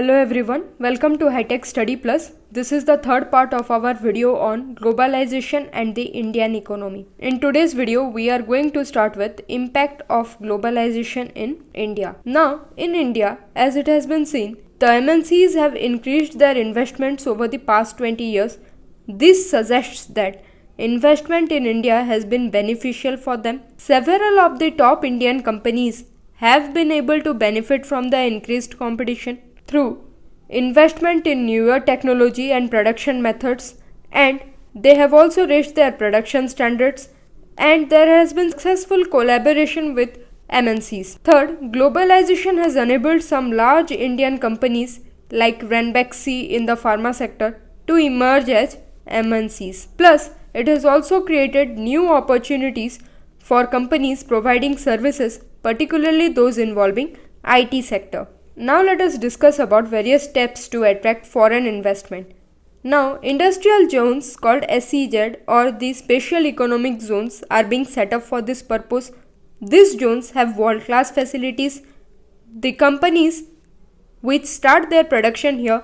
Hello everyone, welcome to High-Tech Study Plus. This is the third part of our video on globalization and the Indian economy. In today's video, we are going to start with impact of globalization in India. Now, in India, as it has been seen, the MNCs have increased their investments over the past 20 years. This suggests that investment in India has been beneficial for them. Several of the top Indian companies have been able to benefit from the increased competition through investment in newer technology and production methods, and they have also raised their production standards, and there has been successful collaboration with MNCs. Third, globalization has enabled some large Indian companies like Ranbaxy in the pharma sector to emerge as MNCs. Plus, it has also created new opportunities for companies providing services, particularly those involving IT sector. Now let us discuss about various steps to attract foreign investment. Now, industrial zones called SEZ or the special economic zones are being set up for this purpose. These zones have world-class facilities. The companies which start their production here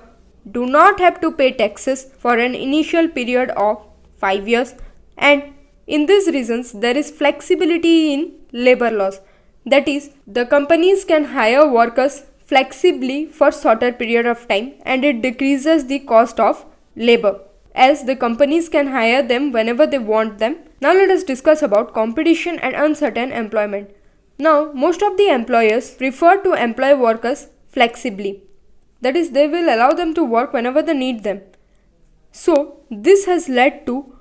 do not have to pay taxes for an initial period of 5 years, and in these regions there is flexibility in labor laws. That is, the companies can hire workers flexibly for shorter period of time, and it decreases the cost of labor as the companies can hire them whenever they want them. Now let us discuss about competition and uncertain employment. Now most of the employers prefer to employ workers flexibly. That is, they will allow them to work whenever they need them. So this has led to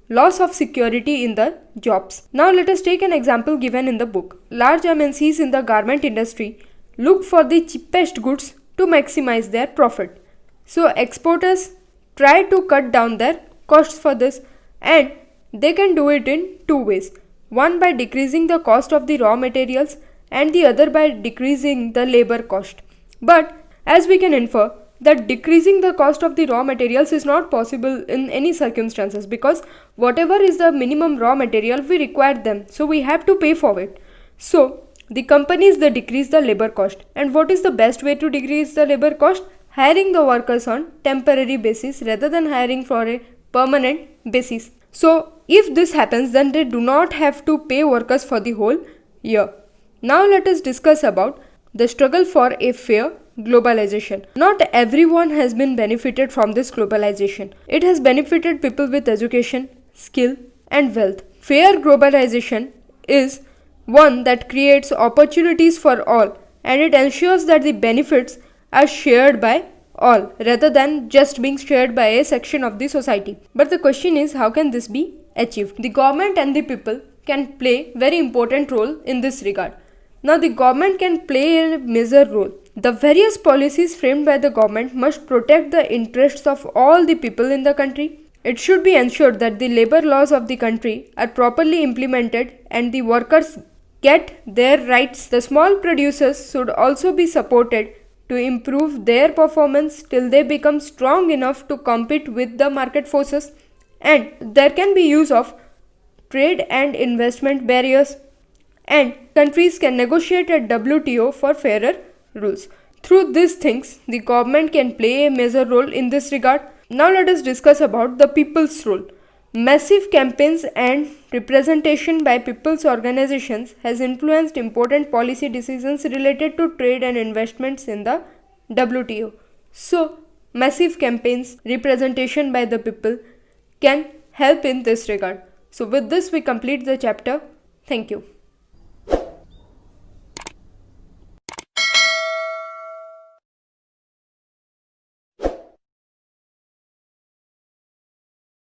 loss of security in the jobs. Now let us take an example given in the book. Large MNCs in the garment industry look for the cheapest goods to maximize their profit. So exporters try to cut down their costs for this, and they can do it in two ways. One by decreasing the cost of the raw materials, and the other by decreasing the labor cost. But as we can infer that decreasing the cost of the raw materials is not possible in any circumstances, because whatever is the minimum raw material, we require them, so we have to pay for it. So the companies, they decrease the labor cost. And what is the best way to decrease the labor cost? Hiring the workers on temporary basis rather than hiring for a permanent basis. So if this happens, then they do not have to pay workers for the whole year. Now let us discuss about the struggle for a fair globalization. Not everyone has been benefited from this globalization. It has benefited people with education, skill and wealth. Fair globalization is one that creates opportunities for all, and it ensures that the benefits are shared by all rather than just being shared by a section of the society. But the question is, how can this be achieved? The government and the people can play very important role in this regard. Now the government can play a major role. The various policies framed by the government must protect the interests of all the people in the country. It should be ensured that the labor laws of the country are properly implemented and the workers get their rights. The small producers should also be supported to improve their performance till they become strong enough to compete with the market forces, and there can be use of trade and investment barriers, and countries can negotiate at WTO for fairer rules. Through these things, the government can play a major role in this regard. Now let us discuss about the people's role. Massive campaigns and representation by people's organizations has influenced important policy decisions related to trade and investments in the WTO. So, massive campaigns, representation by the people can help in this regard. So, with this we complete the chapter. Thank you.